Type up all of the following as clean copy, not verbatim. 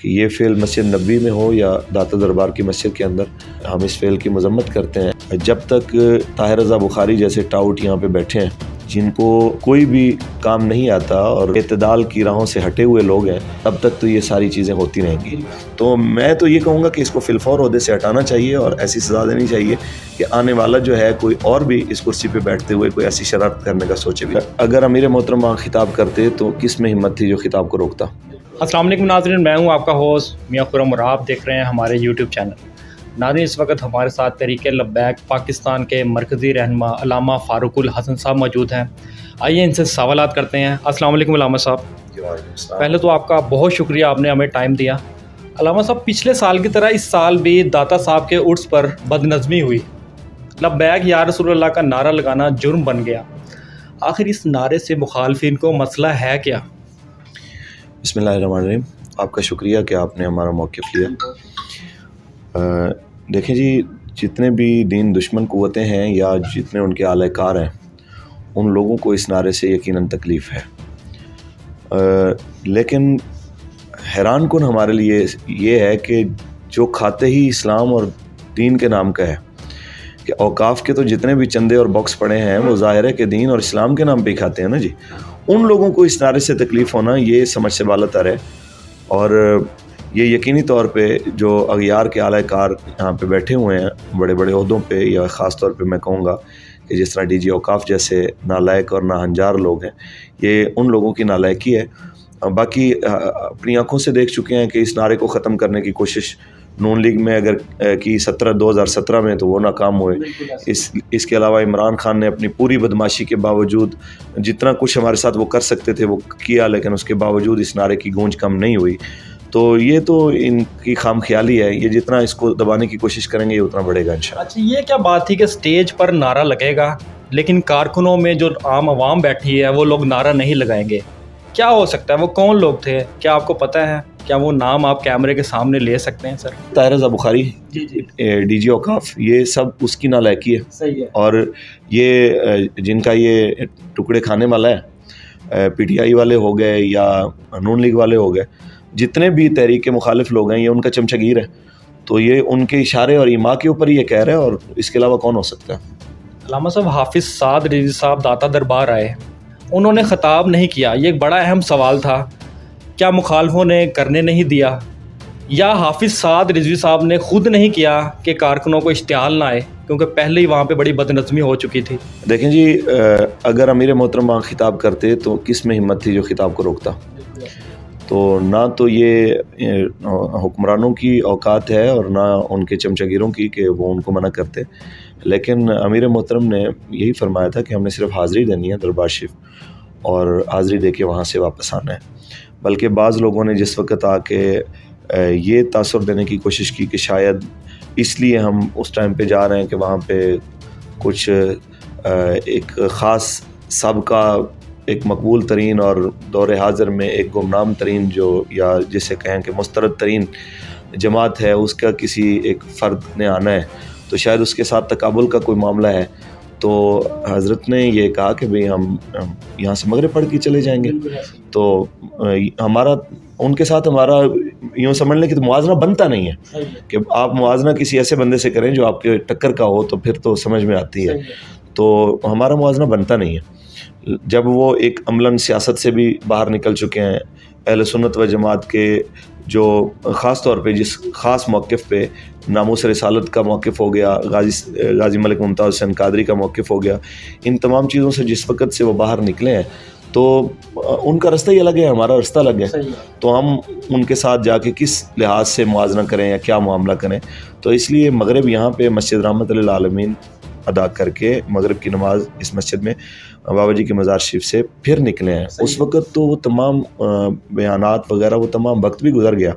کہ یہ فعل مسجد نبوی میں ہو یا داتا دربار کی مسجد کے اندر، ہم اس فعل کی مذمت کرتے ہیں۔ جب تک طاہر رضا بخاری جیسے ٹاؤٹ یہاں پہ بیٹھے ہیں جن کو کوئی بھی کام نہیں آتا اور اعتدال کی راہوں سے ہٹے ہوئے لوگ ہیں، تب تک تو یہ ساری چیزیں ہوتی رہیں گی۔ تو میں تو یہ کہوں گا کہ اس کو فی الفور عہدے سے ہٹانا چاہیے اور ایسی سزا دینی چاہیے کہ آنے والا جو ہے کوئی اور بھی اس کرسی پہ بیٹھتے ہوئے کوئی ایسی شرارت کرنے کا سوچے بھی۔ اگر امیر محترم وہاں خطاب کرتے تو کس میں ہمت تھی جو خطاب کو روکتا؟ السلام علیکم ناظرین، میں ہوں آپ کا ہوسٹ میاں خرم اور آپ دیکھ رہے ہیں ہمارے یوٹیوب چینل۔ ناظرین، اس وقت ہمارے ساتھ تحریک لبیک پاکستان کے مرکزی رہنما علامہ فاروق الحسن صاحب موجود ہیں۔ آئیے ان سے سوالات کرتے ہیں۔ السلام علیکم علامہ صاحب۔ پہلے تو آپ کا بہت شکریہ، آپ نے ہمیں ٹائم دیا۔ علامہ صاحب، پچھلے سال کی طرح اس سال بھی داتا صاحب کے عرس پر بد نظمی ہوئی، لبیک یا رسول اللہ کا نعرہ لگانا جرم بن گیا۔ آخر اس نعرے سے مخالفین کو مسئلہ ہے کیا؟ بسم اللہ الرحمن الرحیم۔ آپ کا شکریہ کہ آپ نے ہمارا موقف لیا۔ دیکھیں جی، جتنے بھی دین دشمن قوتیں ہیں یا جتنے ان کے اعلی کار ہیں، ان لوگوں کو اس نعرے سے یقیناً تکلیف ہے، لیکن حیران کن ہمارے لیے یہ ہے کہ جو کھاتے ہی اسلام اور دین کے نام کا ہے کہ اوقاف کے تو جتنے بھی چندے اور باکس پڑے ہیں وہ ظاہر ہے کہ دین اور اسلام کے نام پہ ہی کھاتے ہیں نا جی، ان لوگوں کو اس نعرے سے تکلیف ہونا یہ سمجھ سے بالاتر ہے۔ اور یہ یقینی طور پہ جو اغیار کے اعلی کار یہاں پہ بیٹھے ہوئے ہیں بڑے بڑے عہدوں پہ، یا خاص طور پہ میں کہوں گا کہ جس طرح ڈی جی اوقاف جیسے نالائق اور ناہنجار لوگ ہیں، یہ ان لوگوں کی نالائقی ہے۔ باقی اپنی آنکھوں سے دیکھ چکے ہیں کہ اس نعرے کو ختم کرنے کی کوشش نون لیگ میں اگر کی 2017 میں تو وہ ناکام ہوئے۔ اس کے علاوہ عمران خان نے اپنی پوری بدماشی کے باوجود جتنا کچھ ہمارے ساتھ وہ کر سکتے تھے وہ کیا، لیکن اس کے باوجود اس نعرے کی گونج کم نہیں ہوئی۔ تو یہ تو ان کی خام خیالی ہے، یہ جتنا اس کو دبانے کی کوشش کریں گے یہ اتنا بڑھے گا انشاءاللہ۔ اچھا، یہ کیا بات تھی کہ سٹیج پر نعرہ لگے گا لیکن کارکنوں میں جو عام عوام بیٹھی ہے وہ لوگ نعرہ نہیں لگائیں گے؟ کیا ہو سکتا ہے؟ وہ کون لوگ تھے؟ کیا آپ کو پتہ ہے؟ کیا وہ نام آپ کیمرے کے سامنے لے سکتے ہیں سر؟ طاہر رضا بخاری، ڈی جی اوقاف، یہ سب اس کی نالائقی ہے۔ صحیح ہے۔ اور یہ جن کا یہ ٹکڑے کھانے والا ہے، پی ٹی آئی والے ہو گئے یا نون لیگ والے ہو گئے، جتنے بھی تحریک کے مخالف لوگ ہیں یہ ان کا چمچہ گیر ہے، تو یہ ان کے اشارے اور ایما کے اوپر یہ کہہ رہے ہیں، اور اس کے علاوہ کون ہو سکتا ہے؟ علامہ صاحب، حافظ سعد رضوی صاحب داتا دربار آئے، انہوں نے خطاب نہیں کیا، یہ ایک بڑا اہم سوال تھا۔ کیا مخالفوں نے کرنے نہیں دیا، یا حافظ سعد رضوی صاحب نے خود نہیں کیا کہ کارکنوں کو اشتعال نہ آئے، کیونکہ پہلے ہی وہاں پہ بڑی بد نظمی ہو چکی تھی؟ دیکھیں جی، اگر امیر محترم وہاں خطاب کرتے تو کس میں ہمت تھی جو خطاب کو روکتا؟ تو نہ تو یہ حکمرانوں کی اوقات ہے اور نہ ان کے چمچہ گیروں کی کہ وہ ان کو منع کرتے، لیکن امیر محترم نے یہی فرمایا تھا کہ ہم نے صرف حاضری دینی ہے دربار شریف، اور حاضری دے کے وہاں سے واپس آنا ہے۔ بلکہ بعض لوگوں نے جس وقت آ کے یہ تاثر دینے کی کوشش کی کہ شاید اس لیے ہم اس ٹائم پہ جا رہے ہیں کہ وہاں پہ کچھ ایک خاص سابقہ ایک مقبول ترین اور دور حاضر میں ایک گمنام ترین جو یا جسے کہیں کہ مسترد ترین جماعت ہے اس کا کسی ایک فرد نے آنا ہے، تو شاید اس کے ساتھ تقابل کا کوئی معاملہ ہے، تو حضرت نے یہ کہا کہ بھئی ہم یہاں سے مغرب پڑھ کے چلے جائیں گے۔ تو ہمارا ان کے ساتھ ہمارا یوں سمجھ لیں کہ موازنہ بنتا نہیں ہے کہ آپ موازنہ کسی ایسے بندے سے کریں جو آپ کے ٹکر کا ہو، تو پھر تو سمجھ میں آتی ہے، تو ہمارا موازنہ بنتا نہیں ہے۔ جب وہ ایک عملاً سیاست سے بھی باہر نکل چکے ہیں، اہل سنت و جماعت کے جو خاص طور پہ جس خاص موقف پہ ناموس رسالت کا موقف ہو گیا، غازی ملک ممتاز حسین قادری کا موقف ہو گیا، ان تمام چیزوں سے جس وقت سے وہ باہر نکلے ہیں تو ان کا رستہ ہی الگ ہے، ہمارا رستہ الگ ہے، تو ہم ان کے ساتھ جا کے کس لحاظ سے موازنہ کریں یا کیا معاملہ کریں؟ تو اس لیے مغرب یہاں پہ مسجد رحمت للعالمین ادا کر کے مغرب کی نماز اس مسجد میں بابا جی کے مزار شریف سے پھر نکلے ہیں۔ اس وقت تو وہ تمام بیانات وغیرہ وہ تمام وقت بھی گزر گیا،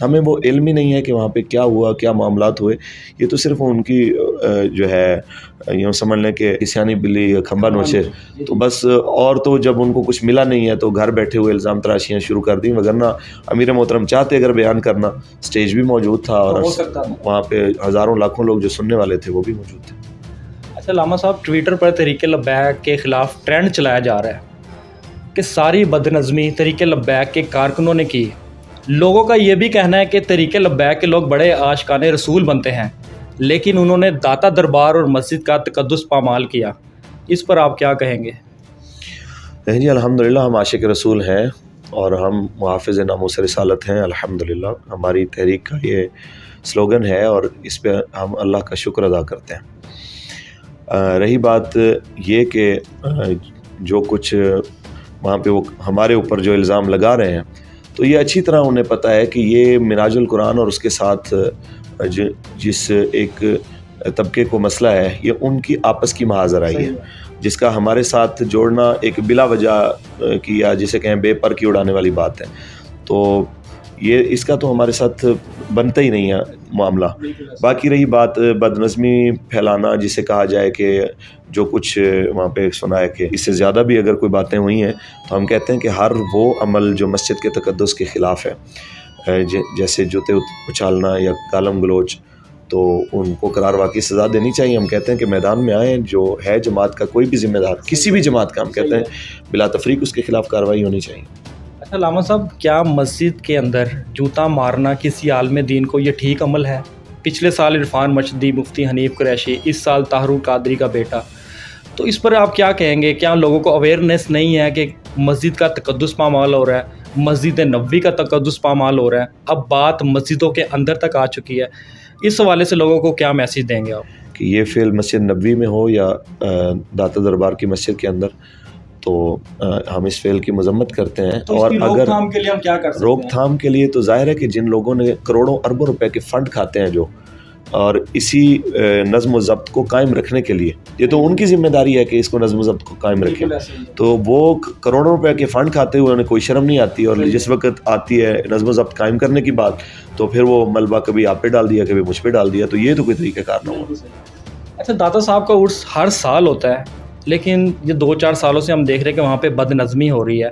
ہمیں وہ علم ہی نہیں ہے کہ وہاں پہ کیا ہوا، کیا معاملات ہوئے۔ یہ تو صرف ان کی جو ہے یوں سمجھ لیں کہ اسیانی بلی کھمبا نوچے، تو بس، اور تو جب ان کو کچھ ملا نہیں ہے تو گھر بیٹھے ہوئے الزام تراشیاں شروع کر دیں، وگرنہ امیر محترم چاہتے اگر بیان کرنا، سٹیج بھی موجود تھا اور وہاں پہ ہزاروں لاکھوں لوگ جو سننے والے تھے وہ بھی موجود تھے۔ اچھا علامہ صاحب، ٹویٹر پر تحریک لبیک کے خلاف ٹرینڈ چلایا جا رہا ہے کہ ساری بد نظمی تحریک لبیک کے کارکنوں نے کی، لوگوں کا یہ بھی کہنا ہے کہ طریق لبیک کے لوگ بڑے عاشقان رسول بنتے ہیں، لیکن انہوں نے داتا دربار اور مسجد کا تقدس پامال کیا، اس پر آپ کیا کہیں گے؟ جی الحمدللہ ہم عاشق رسول ہیں اور ہم محافظ ناموس رسالت ہیں الحمدللہ. ہماری تحریک کا یہ سلوگن ہے اور اس پہ ہم اللہ کا شکر ادا کرتے ہیں. رہی بات یہ کہ جو کچھ وہاں پہ وہ ہمارے اوپر جو الزام لگا رہے ہیں تو یہ اچھی طرح انہیں پتہ ہے کہ یہ مناج القرآن اور اس کے ساتھ جس ایک طبقے کو مسئلہ ہے یہ ان کی آپس کی محاذ آرائی ہے، جس کا ہمارے ساتھ جوڑنا ایک بلا وجہ کی یا جسے کہیں بے پر کی اڑانے والی بات ہے. تو یہ اس کا تو ہمارے ساتھ بنتا ہی نہیں ہے معاملہ. باقی رہی بات بد نظمی پھیلانا جسے کہا جائے کہ جو کچھ وہاں پہ سنا ہے کہ اس سے زیادہ بھی اگر کوئی باتیں ہوئی ہیں تو ہم کہتے ہیں کہ ہر وہ عمل جو مسجد کے تقدس کے خلاف ہے، جیسے جوتے اچھالنا یا گالم گلوچ، تو ان کو قرار واقعی سزا دینی چاہیے. ہم کہتے ہیں کہ میدان میں آئیں، جو ہے جماعت کا کوئی بھی ذمہ دار کسی بھی جماعت کا، ہم کہتے ہیں بلا تفریق اس کے خلاف کارروائی ہونی چاہیے. اچھا علامہ صاحب، کیا مسجد کے اندر جوتا مارنا کسی عالم دین کو یہ ٹھیک عمل ہے؟ پچھلے سال عرفان مشدی، مفتی حنیف قریشی، اس سال طاہر القادری کا بیٹا، تو اس پر آپ کیا کہیں گے؟ کیا لوگوں کو اویئرنیس نہیں ہے کہ مسجد کا تقدس پامال ہو رہا ہے، مسجد نبوی کا تقدس پامال ہو رہا ہے، اب بات مسجدوں کے اندر تک آ چکی ہے؟ اس حوالے سے لوگوں کو کیا میسیج دیں گے آپ؟ کہ یہ فعل مسجد نبوی میں ہو یا داتا دربار کی مسجد کے اندر، تو ہم اس فعل کی مذمت کرتے ہیں. اور اگر روک تھام کے لیے ہم کیا کر سکتے ہیں؟ روک تھام کے لیے تو ظاہر ہے کہ جن لوگوں نے کروڑوں اربوں روپے کے فنڈ کھاتے ہیں جو، اور اسی نظم و ضبط کو قائم رکھنے کے لیے، یہ تو ان کی ذمہ داری ہے کہ اس کو نظم و ضبط کو قائم رکھیں. تو وہ کروڑوں روپے کے فنڈ کھاتے ہوئے انہیں کوئی شرم نہیں آتی، اور جس وقت آتی ہے نظم و ضبط قائم کرنے کی بات تو پھر وہ ملبہ کبھی آپ پہ ڈال دیا، کبھی مجھ پہ ڈال دیا. تو یہ تو کوئی طریقہ کار نہ ہو. اچھا، داتا صاحب کا عرس ہر سال ہوتا ہے، لیکن یہ 2-4 سالوں سے ہم دیکھ رہے ہیں کہ وہاں پہ بد نظمی ہو رہی ہے.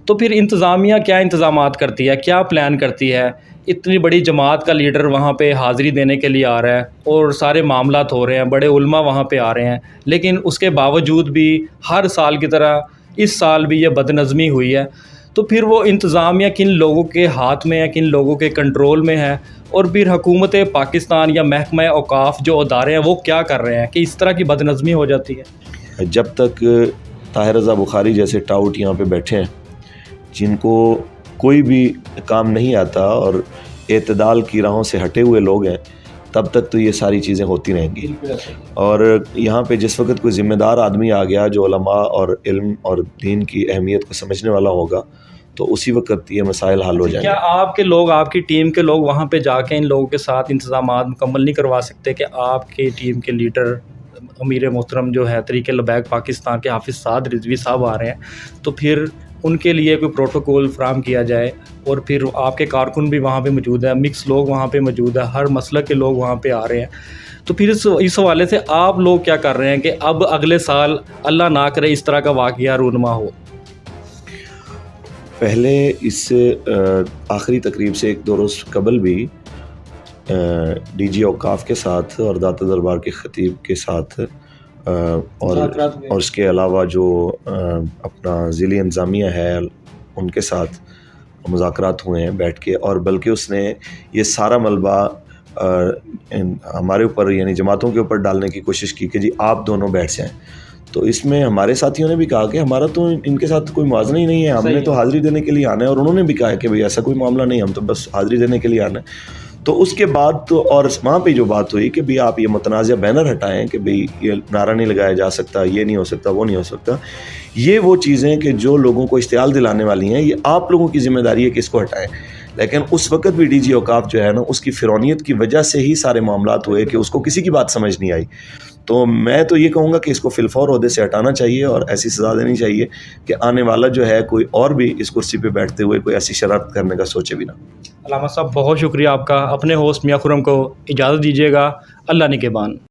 تو پھر انتظامیہ کیا انتظامات کرتی ہے، کیا پلان کرتی ہے؟ اتنی بڑی جماعت کا لیڈر وہاں پہ حاضری دینے کے لیے آ رہا ہے اور سارے معاملات ہو رہے ہیں، بڑے علماء وہاں پہ آ رہے ہیں، لیکن اس کے باوجود بھی ہر سال کی طرح اس سال بھی یہ بد نظمی ہوئی ہے. تو پھر وہ انتظامیہ کن لوگوں کے ہاتھ میں ہے، کن لوگوں کے کنٹرول میں ہے؟ اور پھر حکومت پاکستان یا محکمہ اوقاف جو ادارے ہیں وہ کیا کر رہے ہیں کہ اس طرح کی بد نظمی ہو جاتی ہے؟ جب تک طاہر رضا بخاری جیسے ٹاؤٹ یہاں پہ بیٹھے ہیں جن کو کوئی بھی کام نہیں آتا اور اعتدال کی راہوں سے ہٹے ہوئے لوگ ہیں، تب تک تو یہ ساری چیزیں ہوتی رہیں گی. اور یہاں پہ جس وقت کوئی ذمہ دار آدمی آ گیا جو علماء اور علم اور دین کی اہمیت کو سمجھنے والا ہوگا تو اسی وقت یہ مسائل حل ہو جائیں گے. کیا آپ کے لوگ، آپ کی ٹیم کے لوگ وہاں پہ جا کے ان لوگوں کے ساتھ انتظامات مکمل نہیں کروا سکتے کہ آپ کی ٹیم کے لیڈر امیر محترم جو ہے طریق لبیک پاکستان کے حافظ سعد رضوی صاحب آ رہے ہیں، تو پھر ان کے لیے کوئی پروٹوکول فراہم کیا جائے؟ اور پھر آپ کے کارکن بھی وہاں پہ موجود ہیں، مکس لوگ وہاں پہ موجود ہیں، ہر مسلک کے لوگ وہاں پہ آ رہے ہیں. تو پھر اس حوالے سے آپ لوگ کیا کر رہے ہیں کہ اب اگلے سال اللہ نہ کرے اس طرح کا واقعہ رونما ہو؟ پہلے اس آخری تقریب سے 1-2 روز قبل بھی ڈی جی اوقاف کے ساتھ اور داتا دربار کے خطیب کے ساتھ اور اس کے علاوہ جو اپنا ضلعی انتظامیہ ہے ان کے ساتھ مذاکرات ہوئے ہیں بیٹھ کے. اور بلکہ اس نے یہ سارا ملبہ ہمارے اوپر یعنی جماعتوں کے اوپر ڈالنے کی کوشش کی کہ جی آپ دونوں بیٹھ جائیں. تو اس میں ہمارے ساتھیوں نے بھی کہا کہ ہمارا تو ان کے ساتھ کوئی موازنہ ہی نہیں ہے، ہم نے تو حاضری دینے کے لیے آنا ہے. اور انہوں نے بھی کہا کہ بھئی ایسا کوئی معاملہ نہیں، ہم تو بس حاضری دینے کے لیے آنا ہے. تو اس کے بعد تو اور وہاں پہ جو بات ہوئی کہ بھئی آپ یہ متنازع بینر ہٹائیں کہ بھئی یہ نعرہ نہیں لگایا جا سکتا، یہ نہیں ہو سکتا، وہ نہیں ہو سکتا. یہ وہ چیزیں کہ جو لوگوں کو اشتعال دلانے والی ہیں، یہ آپ لوگوں کی ذمہ داری ہے کہ اس کو ہٹائیں. لیکن اس وقت بھی ڈی جی اوقاف جو ہے نا، اس کی فرعونیت کی وجہ سے ہی سارے معاملات ہوئے کہ اس کو کسی کی بات سمجھ نہیں آئی. تو میں تو یہ کہوں گا کہ اس کو فی الفور عہدے سے ہٹانا چاہیے اور ایسی سزا دینی چاہیے کہ آنے والا جو ہے کوئی اور بھی اس کرسی پہ بیٹھتے ہوئے کوئی ایسی شرارت کرنے کا سوچے بھی نہ. علامہ صاحب بہت شکریہ آپ کا. اپنے ہوسٹ میاں خرم کو اجازت دیجیے گا. اللہ نگہبان.